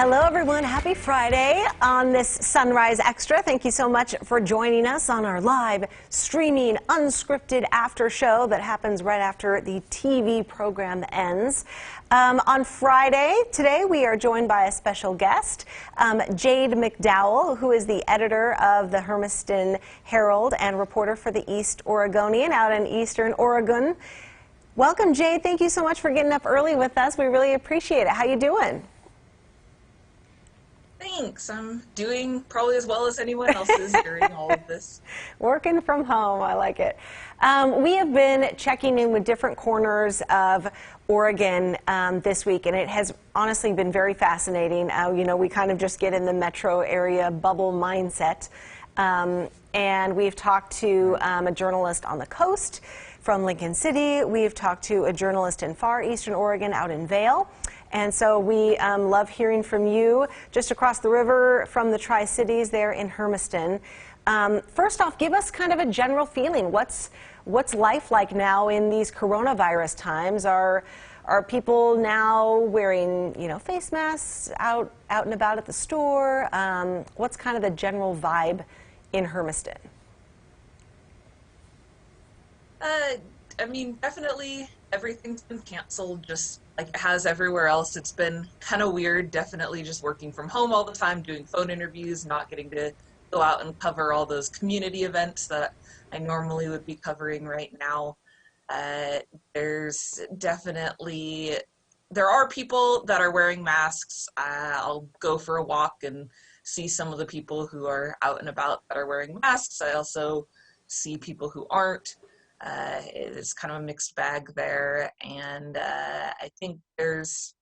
Hello, everyone. Happy Friday on this Sunrise Extra. Thank you so much for joining us on our live streaming unscripted after show that happens right after the TV program ends. On Friday, today, we are joined by a special guest, Jade McDowell, who is the editor of the Hermiston Herald and reporter for the East Oregonian out in Eastern Oregon. Welcome, Jade. Thank you so much for getting up early with us. We really appreciate it. How you doing? Thanks. I'm doing probably as well as anyone else is during all of this. Working from home. I like it. We have been checking in with different corners of Oregon this week, and it has honestly been very fascinating. You know, we kind of just get in the metro area bubble mindset. And we've talked to a journalist on the coast from Lincoln City. We've talked to a journalist in far eastern Oregon out in Vail. And so we love hearing from you just across the river from the Tri-Cities there in Hermiston. First off, give us kind of a general feeling. What's life like now in these coronavirus times? Are people now wearing, you know, face masks out and about at the store? What's kind of the general vibe in Hermiston? I mean, definitely everything's been canceled, just like it has everywhere else. It's been kind of weird, definitely just working from home all the time, doing phone interviews, not getting to go out and cover all those community events that I normally would be covering right now. There's definitely, there are people that are wearing masks. I'll go for a walk and see some of the people who are out and about that are wearing masks. I also see people who aren't. It's kind of a mixed bag there, and I think there's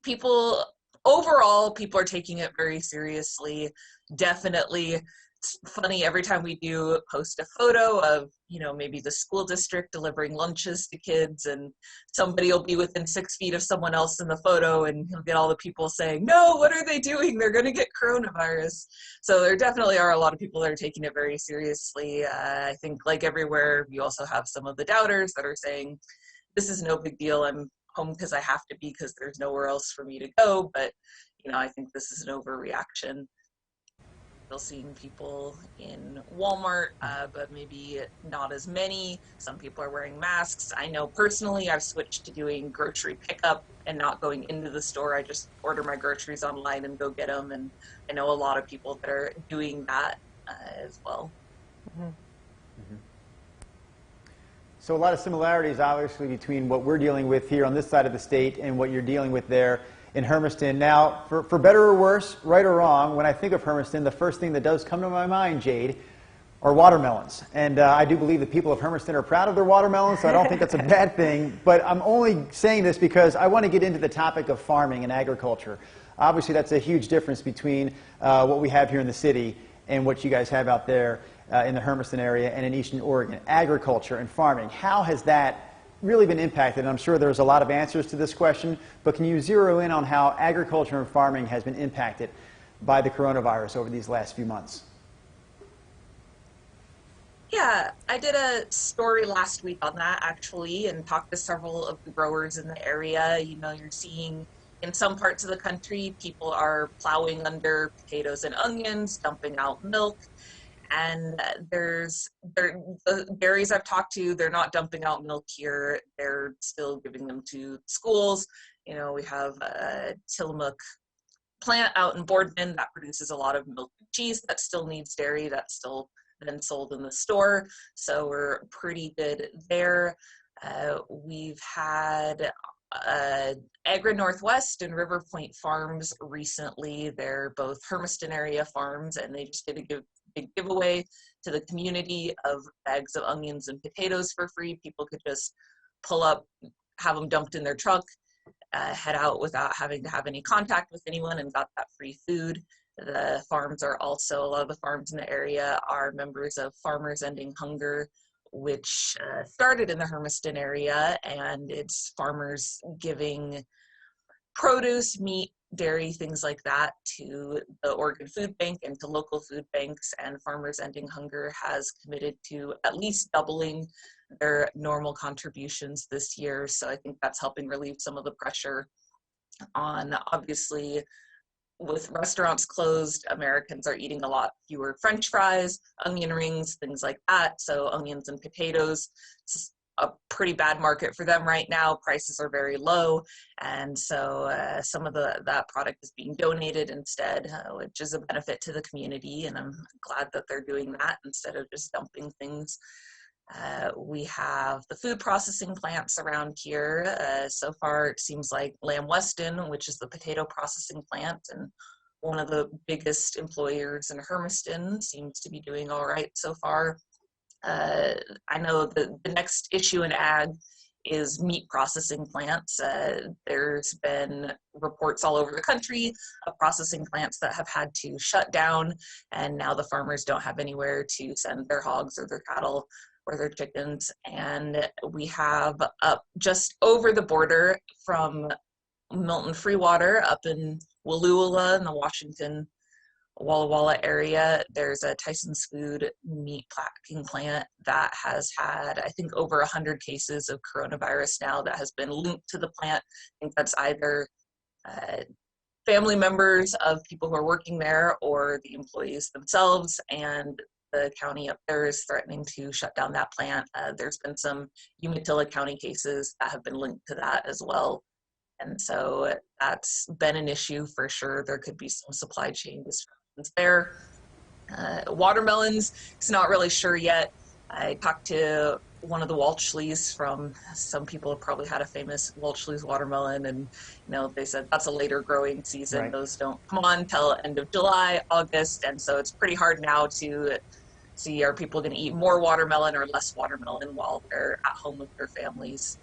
people, overall, people are taking it very seriously. Definitely, it's funny, every time we do post a photo of, you know, maybe the school district delivering lunches to kids, and somebody will be within 6 feet of someone else in the photo, and he'll get all the people saying, no, what are they doing? They're going to get coronavirus. So there definitely are a lot of people that are taking it very seriously. I think, like everywhere, you also have some of the doubters that are saying, this is no big deal. I'm home because I have to be, because there's nowhere else for me to go. But, you know, I think this is an overreaction. Still seeing people in Walmart, but maybe not as many. Some people are wearing masks. I know personally I've switched to doing grocery pickup and not going into the store. I just order my groceries online and go get them. And I know a lot of people that are doing that as well. Mm-hmm. Mm-hmm. So a lot of similarities, obviously, between what we're dealing with here on this side of the state and what you're dealing with there in Hermiston. Now, for better or worse, right or wrong, when I think of Hermiston, the first thing that does come to my mind, Jade, are watermelons. And I do believe the people of Hermiston are proud of their watermelons, so I don't think that's a bad thing. But I'm only saying this because I want to get into the topic of farming and agriculture. Obviously, that's a huge difference between what we have here in the city and what you guys have out there in the Hermiston area and in Eastern Oregon. Agriculture and farming, how has that really been impacted? And I'm sure there's a lot of answers to this question, but can you zero in on how agriculture and farming has been impacted by the coronavirus over these last few months? Yeah, I did a story last week on that, actually, and talked to several of the growers in the area. You know, you're seeing in some parts of the country, people are plowing under potatoes and onions, dumping out milk. And the dairies I've talked to, they're not dumping out milk here. They're still giving them to schools. You know, we have a Tillamook plant out in Boardman that produces a lot of milk and cheese that still needs dairy, that's still then sold in the store. So we're pretty good there. We've had Agri Northwest and River Point Farms recently. They're both Hermiston area farms, and they just did a big giveaway to the community of bags of onions and potatoes for free. People could just pull up, have them dumped in their truck, head out without having to have any contact with anyone, and got that free food. The farms are also, a lot of the farms in the area are members of Farmers Ending Hunger, which started in the Hermiston area, and it's farmers giving produce, meat, dairy, things like that to the Oregon Food Bank and to local food banks. And Farmers Ending Hunger has committed to at least doubling their normal contributions this year. So I think that's helping relieve some of the pressure on, obviously, with restaurants closed, Americans are eating a lot fewer French fries, onion rings, things like that. So onions and potatoes, it's a pretty bad market for them right now. Prices are very low. And so some of that product is being donated instead, which is a benefit to the community. And I'm glad that they're doing that instead of just dumping things. We have the food processing plants around here. So far, it seems like Lamb Weston, which is the potato processing plant and one of the biggest employers in Hermiston, seems to be doing all right so far. I know the next issue in ag is meat processing plants. There's been reports all over the country of processing plants that have had to shut down, and now the farmers don't have anywhere to send their hogs or their cattle or their chickens. And we have up just over the border from Milton Freewater up in Wallula in the Washington Walla Walla area, there's a Tyson's Food meat packing plant that has had, I think, over 100 cases of coronavirus now that has been linked to the plant. I think that's either family members of people who are working there or the employees themselves, and the county up there is threatening to shut down that plant. There's been some Umatilla County cases that have been linked to that as well. And so that's been an issue for sure. There could be some supply chain disruptions there. Watermelons, it's not really sure yet. I talked to one of the Walshleys from, some people have probably had a famous Walshleys watermelon, and they said that's a later growing season. Right. Those don't come on till end of July, August, and so it's pretty hard now to see, are people going to eat more watermelon or less watermelon while they're at home with their families.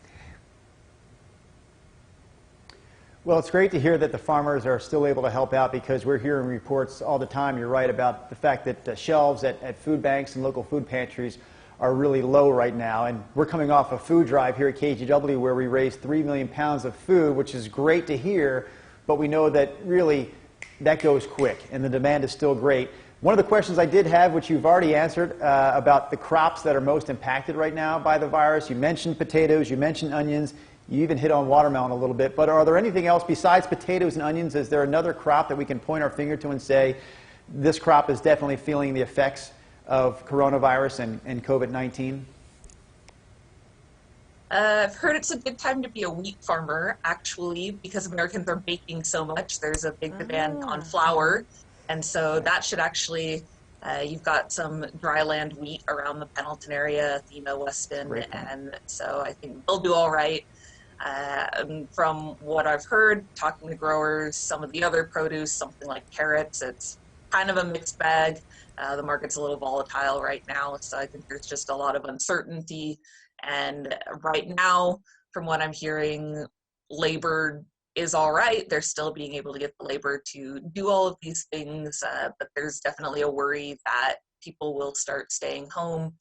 Well, it's great to hear that the farmers are still able to help out, because we're hearing reports all the time, you're right, about the fact that shelves at food banks and local food pantries are really low right now. And we're coming off a food drive here at KGW where we raised 3 million pounds of food, which is great to hear, but we know that really that goes quick and the demand is still great. One of the questions I did have, which you've already answered, about the crops that are most impacted right now by the virus. You mentioned potatoes, you mentioned onions, you even hit on watermelon a little bit, but are there anything else besides potatoes and onions? Is there another crop that we can point our finger to and say, this crop is definitely feeling the effects of coronavirus and COVID-19? I've heard it's a good time to be a wheat farmer, actually, because Americans are baking so much. There's a big demand on flour. And so that should actually, you've got some dry land wheat around the Pendleton area, Athena, Weston, and so I think they'll do all right. From what I've heard, talking to growers, some of the other produce, something like carrots, it's kind of a mixed bag. The market's a little volatile right now, so I think there's just a lot of uncertainty. And right now, from what I'm hearing, labor is all right. They're still being able to get the labor to do all of these things, but there's definitely a worry that people will start staying home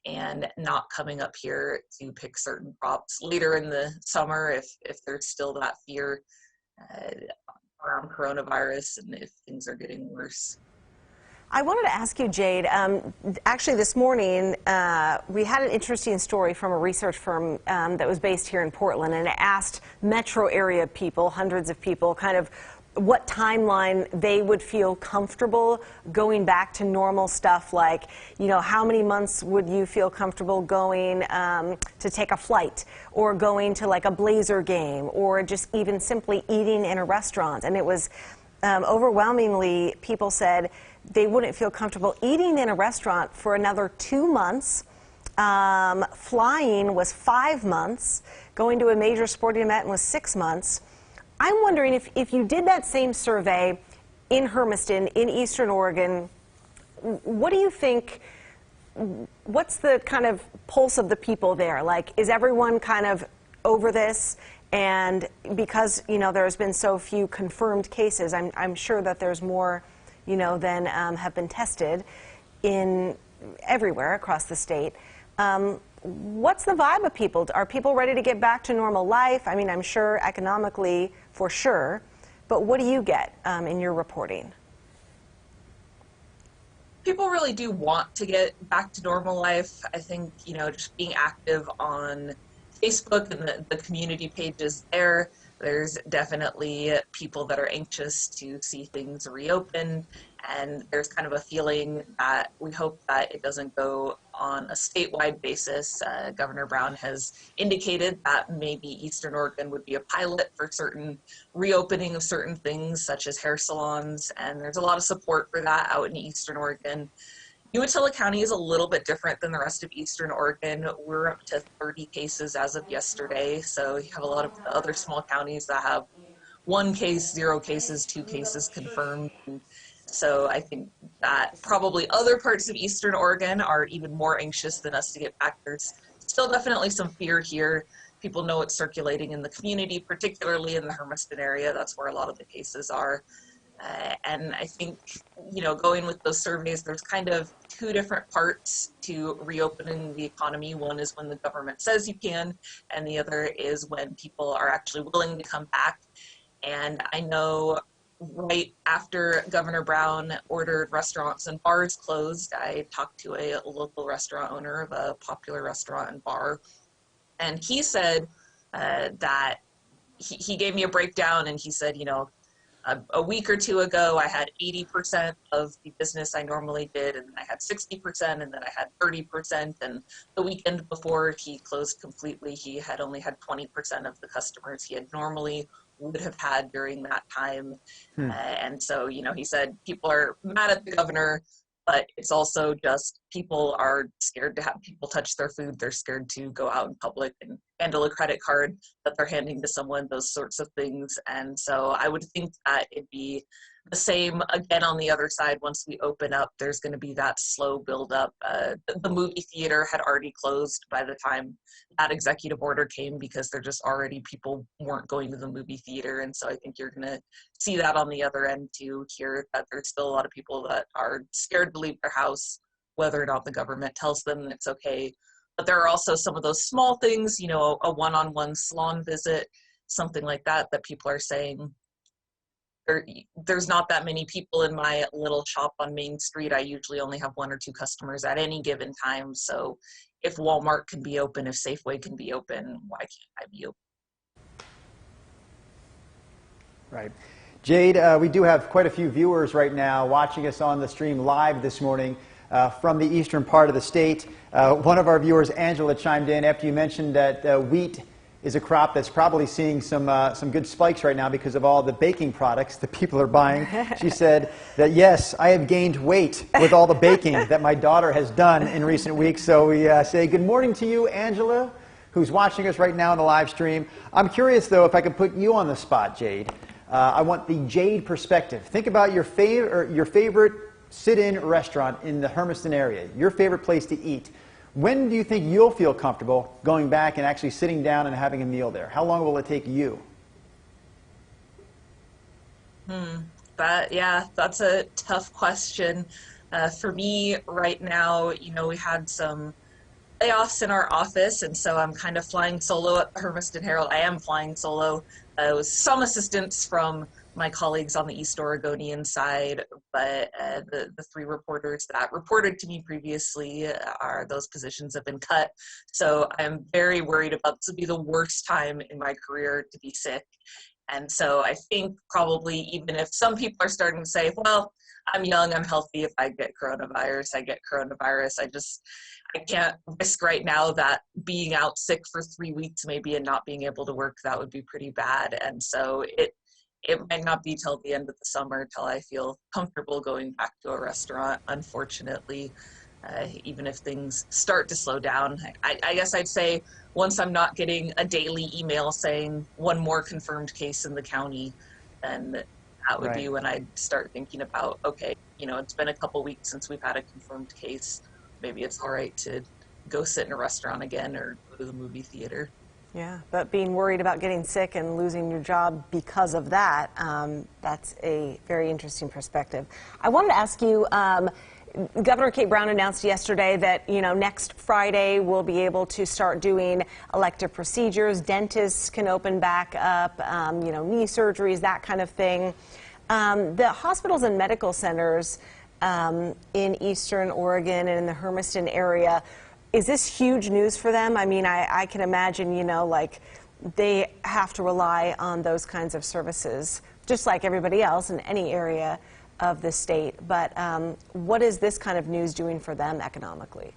and not coming up here to pick certain crops later in the summer if there's still that fear around coronavirus and if things are getting worse. I wanted to ask you, Jade, actually this morning we had an interesting story from a research firm that was based here in Portland, and it asked metro area people, hundreds of people, kind of what timeline they would feel comfortable going back to normal stuff, like, how many months would you feel comfortable going to take a flight or going to like a Blazer game or just even simply eating in a restaurant. And it was overwhelmingly people said they wouldn't feel comfortable eating in a restaurant for another 2 months. Flying was 5 months. Going to a major sporting event was 6 months. I'm wondering if you did that same survey in Hermiston, in Eastern Oregon, what do you think, what's the kind of pulse of the people there? Like, is everyone kind of over this? And because, there's been so few confirmed cases, I'm sure that there's more than have been tested in everywhere across the state. What's the vibe of people? Are people ready to get back to normal life? I mean, I'm sure economically, for sure, but what do you get in your reporting? People really do want to get back to normal life. I think, just being active on Facebook and the community pages there, there's definitely people that are anxious to see things reopen, and there's kind of a feeling that we hope that it doesn't go on a statewide basis. Governor Brown has indicated that maybe Eastern Oregon would be a pilot for certain reopening of certain things, such as hair salons, and there's a lot of support for that out in Eastern Oregon. Umatilla County is a little bit different than the rest of Eastern Oregon. We're up to 30 cases as of yesterday, so you have a lot of the other small counties that have 1 case, 0 cases, 2 cases confirmed. And so I think that probably other parts of Eastern Oregon are even more anxious than us to get back. There's still definitely some fear here. People know it's circulating in the community, particularly in the Hermiston area. That's where a lot of the cases are. And I think, going with those surveys, there's kind of 2 different parts to reopening the economy. One is when the government says you can, and the other is when people are actually willing to come back. And I know right after Governor Brown ordered restaurants and bars closed, I talked to a local restaurant owner of a popular restaurant and bar, and he said that he gave me a breakdown, and he said, a week or 2 ago, I had 80% of the business I normally did, and then I had 60%, and then I had 30%. And the weekend before he closed completely, he had only had 20% of the customers he had normally would have had during that time. And so, he said people are mad at the governor, but it's also just people are scared to have people touch their food. They're scared to go out in public and handle a credit card that they're handing to someone, those sorts of things. And so I would think that it'd be the same again on the other side. Once we open up, there's going to be that slow build up. The movie theater had already closed by the time that executive order came, because there just already people weren't going to the movie theater. And so I think you're going to see that on the other end too, here, that there's still a lot of people that are scared to leave their house, whether or not the government tells them it's okay. But there are also some of those small things, a one-on-one salon visit, something like that people are saying, there's not that many people in my little shop on Main Street. I usually only have 1 or 2 customers at any given time. So if Walmart can be open, if Safeway can be open, why can't I be open? Right. Jade, we do have quite a few viewers right now watching us on the stream live this morning from the eastern part of the state. One of our viewers, Angela, chimed in after you mentioned that wheat is a crop that's probably seeing some good spikes right now because of all the baking products that people are buying. She said that, yes, I have gained weight with all the baking that my daughter has done in recent weeks. So we say good morning to you, Angela, who's watching us right now on the live stream. I'm curious, though, if I could put you on the spot, Jade. I want the Jade perspective. Think about your favorite sit-in restaurant in the Hermiston area, your favorite place to eat. When do you think you'll feel comfortable going back and actually sitting down and having a meal there? How long will it take you? That's a tough question. For me right now, we had some layoffs in our office, and so I'm kind of flying solo at the Hermiston Herald. I am flying solo with some assistance from my colleagues on the East Oregonian side, but the 3 reporters that reported to me previously those positions have been cut. So I'm very worried about this. Would be the worst time in my career to be sick. And so I think probably even if some people are starting to say, well, I'm young, I'm healthy, if I get coronavirus, I get coronavirus. I can't risk right now that being out sick for 3 weeks maybe and not being able to work, that would be pretty bad. And so it might not be till the end of the summer till I feel comfortable going back to a restaurant, unfortunately, even if things start to slow down. I guess I'd say once I'm not getting a daily email saying 1 more confirmed case in the county, then that would be when I'd start thinking about, okay, it's been a couple weeks since we've had a confirmed case. Maybe it's all right to go sit in a restaurant again or go to the movie theater. Yeah, but being worried about getting sick and losing your job because of that, that's a very interesting perspective. I wanted to ask you, Governor Kate Brown announced yesterday that, next Friday we'll be able to start doing elective procedures. Dentists can open back up, knee surgeries, that kind of thing. The hospitals and medical centers in Eastern Oregon and in the Hermiston area, is this huge news for them? I mean, I can imagine, they have to rely on those kinds of services, just like everybody else in any area of the state. But what is this kind of news doing for them economically?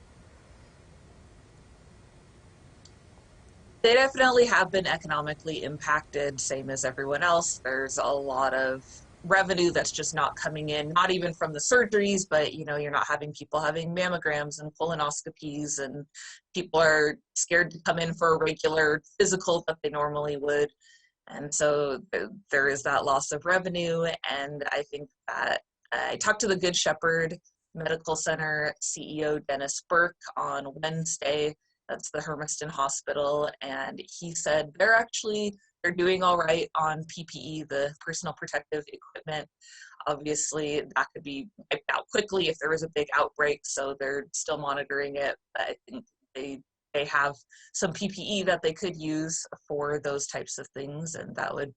They definitely have been economically impacted, same as everyone else. There's a lot of revenue that's just not coming in, not even from the surgeries, but you're not having people having mammograms and colonoscopies, and people are scared to come in for a regular physical that they normally would. And so there is that loss of revenue. And I think that I talked to the Good Shepherd Medical Center CEO, Dennis Burke, on Wednesday. That's the Hermiston Hospital. And he said they're doing all right on PPE, the personal protective equipment. Obviously, that could be wiped out quickly if there was a big outbreak, so they're still monitoring it. But I think they have some PPE that they could use for those types of things, and that would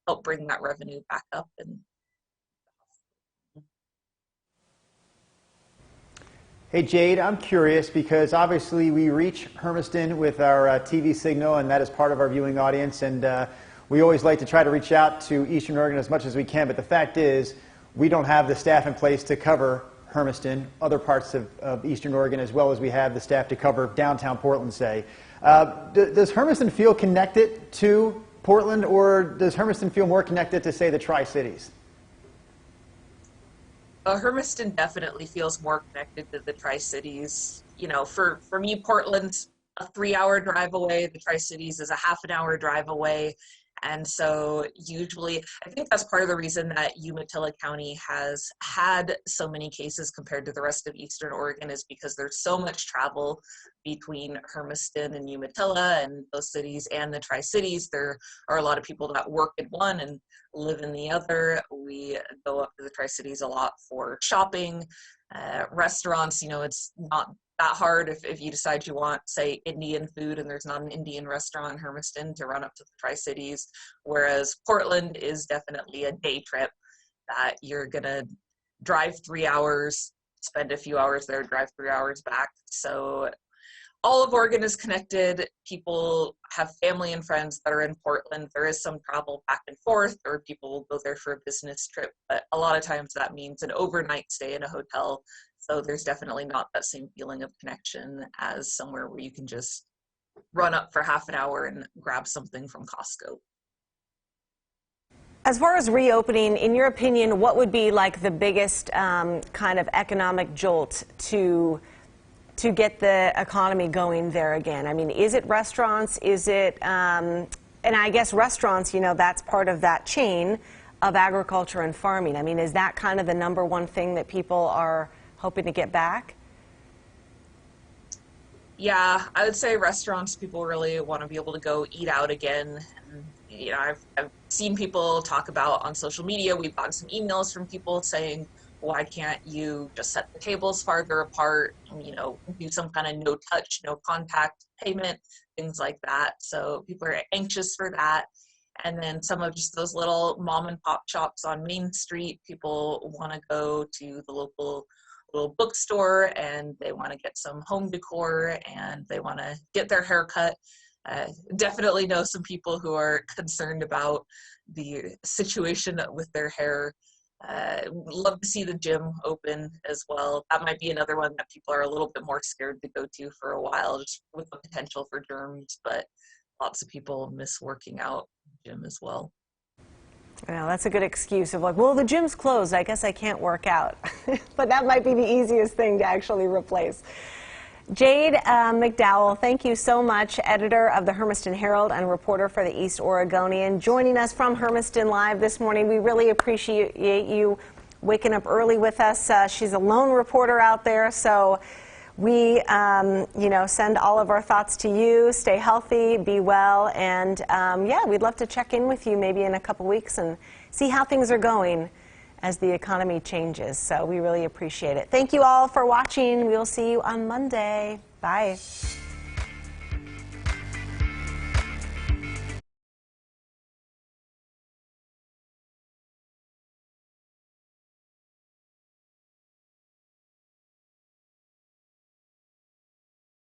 help bring that revenue back up. And Hey Jade, I'm curious because obviously we reach Hermiston with our TV signal, and that is part of our viewing audience, and we always like to try to reach out to Eastern Oregon as much as we can, but the fact is we don't have the staff in place to cover Hermiston, other parts of Eastern Oregon, as well as we have the staff to cover downtown Portland, say. Does Hermiston feel connected to Portland, or does Hermiston feel more connected to, say, the Tri-Cities? Hermiston definitely feels more connected to the Tri-Cities. For me, Portland's a 3-hour drive away. The Tri-Cities is a half an hour drive away. And so usually, I think that's part of the reason that Umatilla County has had so many cases compared to the rest of Eastern Oregon, is because there's so much travel between Hermiston and Umatilla and those cities and the Tri-Cities. There are a lot of people that work in one and live in the other. We go up to the Tri-Cities a lot for shopping, restaurants. It's not that hard if you decide you want, say, Indian food and there's not an Indian restaurant in Hermiston, to run up to the Tri-Cities, whereas Portland is definitely a day trip that you're gonna drive 3 hours, spend a few hours there, drive 3 hours back. So all of Oregon is connected. People have family and friends that are in Portland. There is some travel back and forth, or people will go there for a business trip, but a lot of times that means an overnight stay in a hotel. So there's definitely not that same feeling of connection as somewhere where you can just run up for half an hour and grab something from Costco. As far as reopening, in your opinion, what would be like the biggest kind of economic jolt to get the economy going there again? I mean, is it restaurants? Is it, and I guess restaurants, that's part of that chain of agriculture and farming. I mean, is that kind of the number one thing that people are hoping to get back? Yeah, I would say restaurants, people really want to be able to go eat out again. And, I've seen people talk about on social media, we've gotten some emails from people saying, why can't you just set the tables farther apart and, do some kind of no touch, no contact payment, things like that. So people are anxious for that. And then some of just those little mom and pop shops on Main Street, people want to go to the local little bookstore and they want to get some home decor and they want to get their hair cut. Definitely know some people who are concerned about the situation with their hair. Love to see the gym open as well. That might be another one that people are a little bit more scared to go to for a while, just with the potential for germs, but lots of people miss working out in the gym as well. Well, that's a good excuse of like, well, the gym's closed, I guess I can't work out. But that might be the easiest thing to actually replace. Jade McDowell, thank you so much, editor of the Hermiston Herald and reporter for the East Oregonian, joining us from Hermiston Live this morning. We really appreciate you waking up early with us. She's a lone reporter out there, so we, send all of our thoughts to you. Stay healthy, be well, and yeah, we'd love to check in with you maybe in a couple weeks and see how things are going as the economy changes. So we really appreciate it. Thank you all for watching. We'll see you on Monday. Bye.